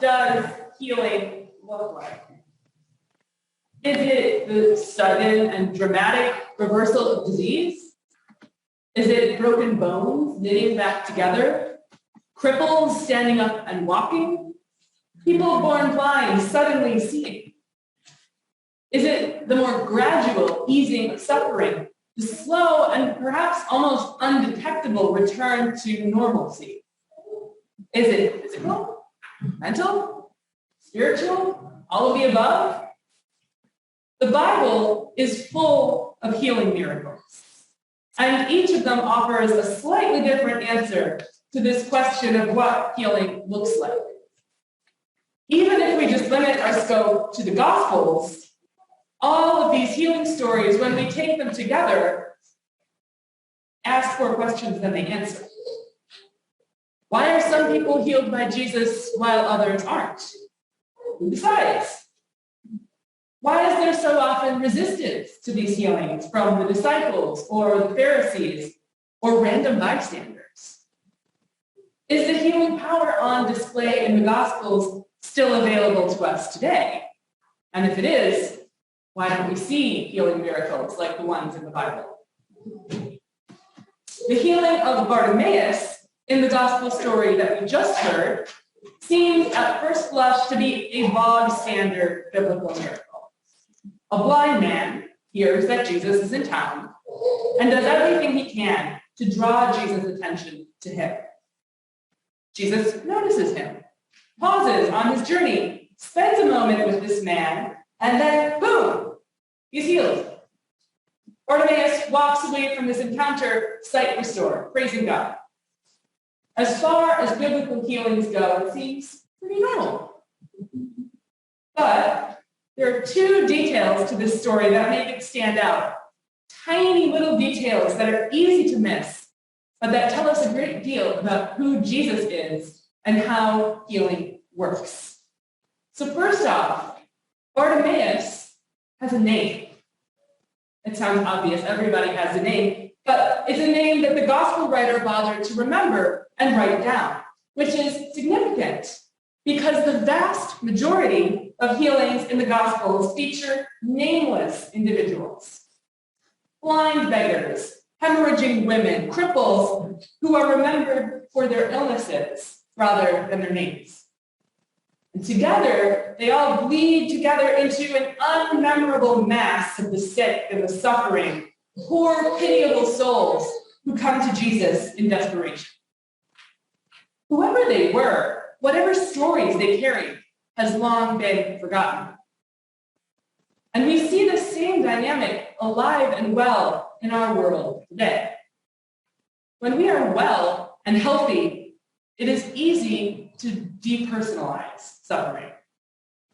does healing look like? Is it the sudden and dramatic reversal of disease? Is it broken bones knitting back together? Cripples standing up and walking? People born blind suddenly seeing? Is it the more gradual easing of suffering, the slow and perhaps almost undetectable return to normalcy? Is it physical, mental, spiritual, all of the above? The Bible is full of healing miracles, and each of them offers a slightly different answer to this question of what healing looks like. Even if we just limit our scope to the Gospels, all of these healing stories, when we take them together, ask more questions than they answer. Why are some people healed by Jesus while others aren't? Who decides? Why is there so often resistance to these healings from the disciples or the Pharisees or random bystanders? Is the healing power on display in the Gospels still available to us today? And if it is, why don't we see healing miracles like the ones in the Bible? The healing of Bartimaeus in the Gospel story that we just heard seems at first blush to be a bog standard biblical miracle. A blind man hears that Jesus is in town and does everything he can to draw Jesus' attention to him. Jesus notices him, pauses on his journey, spends a moment with this man, and then, boom, he's healed. Bartimaeus walks away from this encounter, sight restored, praising God. As far as biblical healings go, it seems pretty normal. But there are two details to this story that make it stand out. Tiny little details that are easy to miss, but that tell us a great deal about who Jesus is and how healing works. So first off, Bartimaeus has a name. It sounds obvious, everybody has a name, but it's a name that the gospel writer bothered to remember and write down, which is significant because the vast majority of healings in the Gospels feature nameless individuals. Blind beggars, hemorrhaging women, cripples who are remembered for their illnesses rather than their names. And together, they all bleed together into an unmemorable mass of the sick and the suffering, poor, pitiable souls who come to Jesus in desperation. Whoever they were, whatever stories they carried, has long been forgotten. And we see the same dynamic alive and well in our world today. When we are well and healthy, it is easy to depersonalize suffering,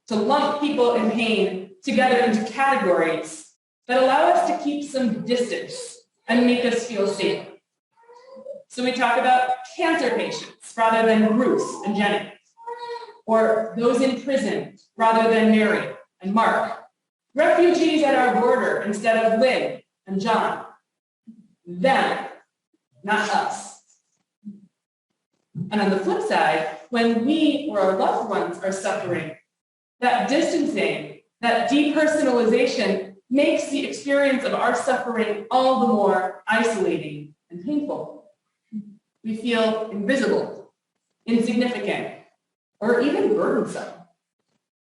to lump people in pain together into categories that allow us to keep some distance and make us feel safe. So we talk about cancer patients rather than Bruce and Jenny, or those in prison rather than Mary and Mark, refugees at our border instead of Lynn and John. Them, not us. And on the flip side, when we or our loved ones are suffering, that distancing, that depersonalization makes the experience of our suffering all the more isolating and painful. We feel invisible, insignificant, or even burdensome,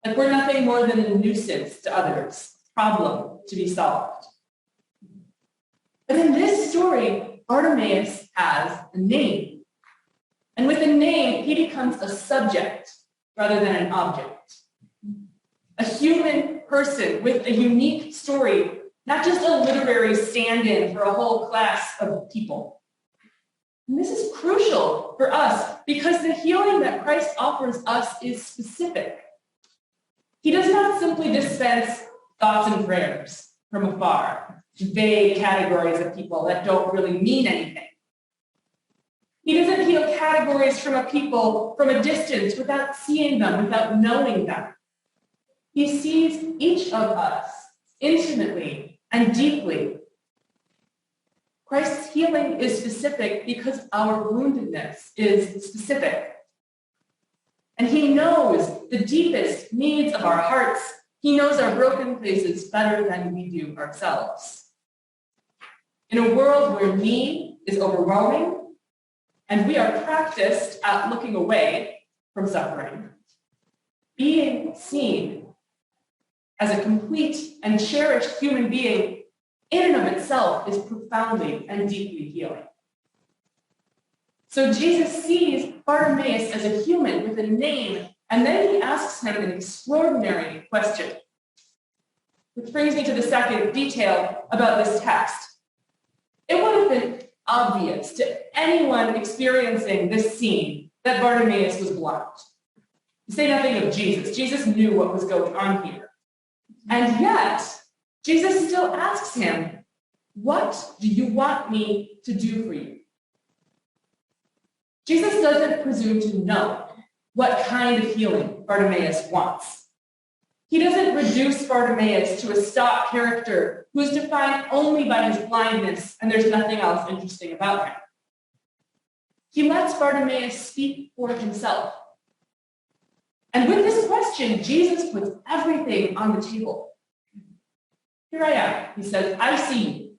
like we're nothing more than a nuisance to others, a problem to be solved. But in this story, Bartimaeus has a name. And with a name, he becomes a subject rather than an object. A human person with a unique story, not just a literary stand-in for a whole class of people. And this is crucial for us because the healing that Christ offers us is specific. He does not simply dispense thoughts and prayers from afar, vague categories of people that don't really mean anything. He doesn't heal categories from a people from a distance without seeing them, without knowing them. He sees each of us intimately and deeply. Christ's healing is specific because our woundedness is specific. And he knows the deepest needs of our hearts. He knows our broken places better than we do ourselves. In a world where need is overwhelming, and we are practiced at looking away from suffering, being seen as a complete and cherished human being in and of itself is profoundly and deeply healing. So Jesus sees Bartimaeus as a human with a name, and then he asks him an extraordinary question. Which brings me to the second detail about this text. It would have been obvious to anyone experiencing this scene that Bartimaeus was blind. To say nothing of Jesus. Jesus knew what was going on here. And yet, Jesus still asks him, "What do you want me to do for you?" Jesus doesn't presume to know what kind of healing Bartimaeus wants. He doesn't reduce Bartimaeus to a stock character who is defined only by his blindness and there's nothing else interesting about him. He lets Bartimaeus speak for himself. And with this question, Jesus puts everything on the table. "Here I am," he says, "I see you.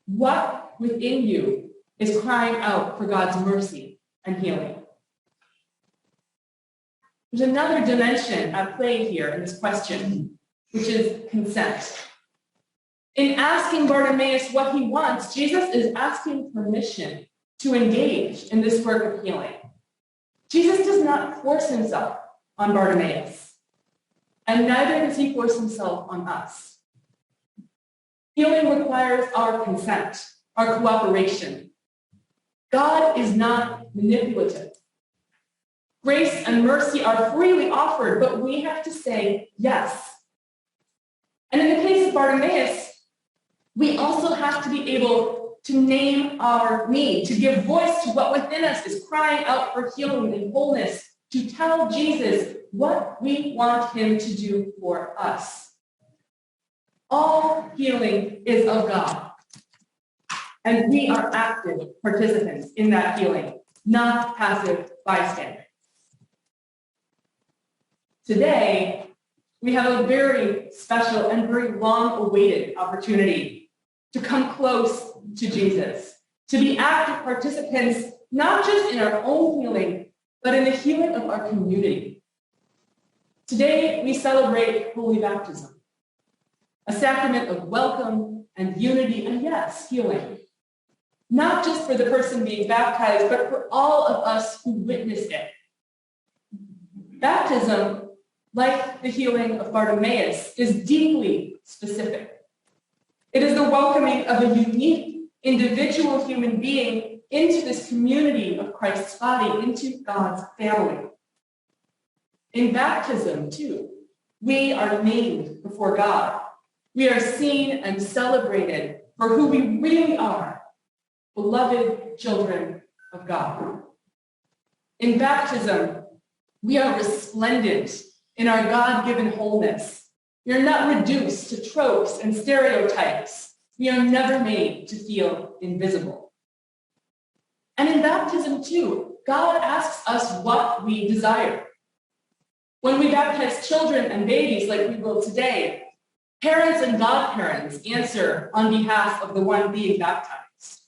What within you is crying out for God's mercy and healing?" There's another dimension at play here in this question, which is consent. In asking Bartimaeus what he wants, Jesus is asking permission to engage in this work of healing. Jesus does not force himself on Bartimaeus, and neither does he force himself on us. Healing requires our consent, our cooperation. God is not manipulative. Grace and mercy are freely offered, but we have to say yes. And in the case of Bartimaeus, we also have to be able to name our need, to give voice to what within us is crying out for healing and wholeness, to tell Jesus what we want him to do for us. All healing is of God, and we are active participants in that healing, not passive bystanders. Today, we have a very special and very long-awaited opportunity to come close to Jesus, to be active participants, not just in our own healing, but in the healing of our community. Today, we celebrate Holy Baptism, a sacrament of welcome and unity and, yes, healing. Not just for the person being baptized, but for all of us who witness it. Baptism, like the healing of Bartimaeus, is deeply specific. It is the welcoming of a unique, individual human being into this community of Christ's body, into God's family. In baptism, too, we are named before God. We are seen and celebrated for who we really are, beloved children of God. In baptism, we are resplendent in our God-given wholeness. We are not reduced to tropes and stereotypes. We are never made to feel invisible. And in baptism, too, God asks us what we desire. When we baptize children and babies like we will today, parents and godparents answer on behalf of the one being baptized.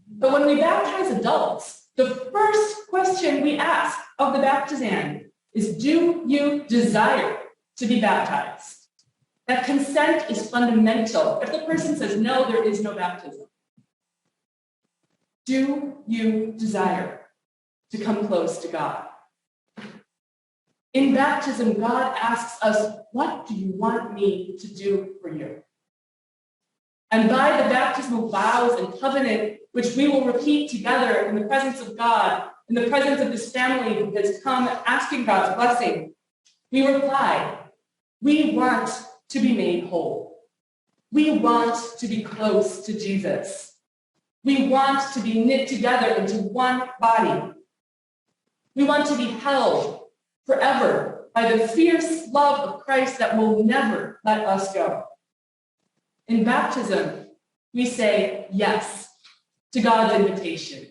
But when we baptize adults, the first question we ask of the baptizand is, do you desire to be baptized? That consent is fundamental. If the person says no, there is no baptism. Do you desire to come close to God? In baptism, God asks us, what do you want me to do for you? And by the baptismal vows and covenant, which we will repeat together in the presence of God, in the presence of this family who has come asking God's blessing, we reply, we want to be made whole. We want to be close to Jesus. We want to be knit together into one body. We want to be held forever by the fierce love of Christ that will never let us go. In baptism, we say yes to God's invitation.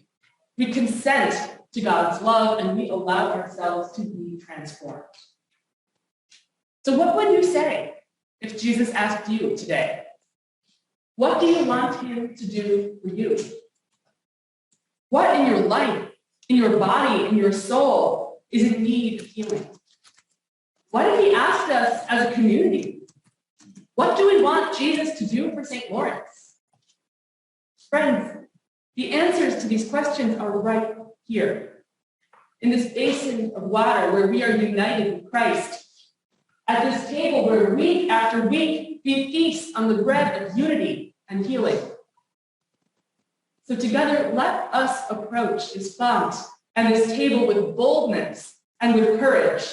We consent to God's love, and we allow ourselves to be transformed. So what would you say if Jesus asked you today, what do you want him to do for you? What in your life, in your body, in your soul is in need of healing? What if he asked us as a community? What do we want Jesus to do for St. Lawrence? Friends, the answers to these questions are right here, in this basin of water where we are united with Christ, at this table where week after week we feast on the bread of unity and healing. So together, let us approach this font and this table with boldness and with courage,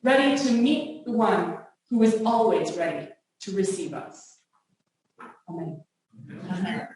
ready to meet the one who is always ready to receive us. Amen. Amen.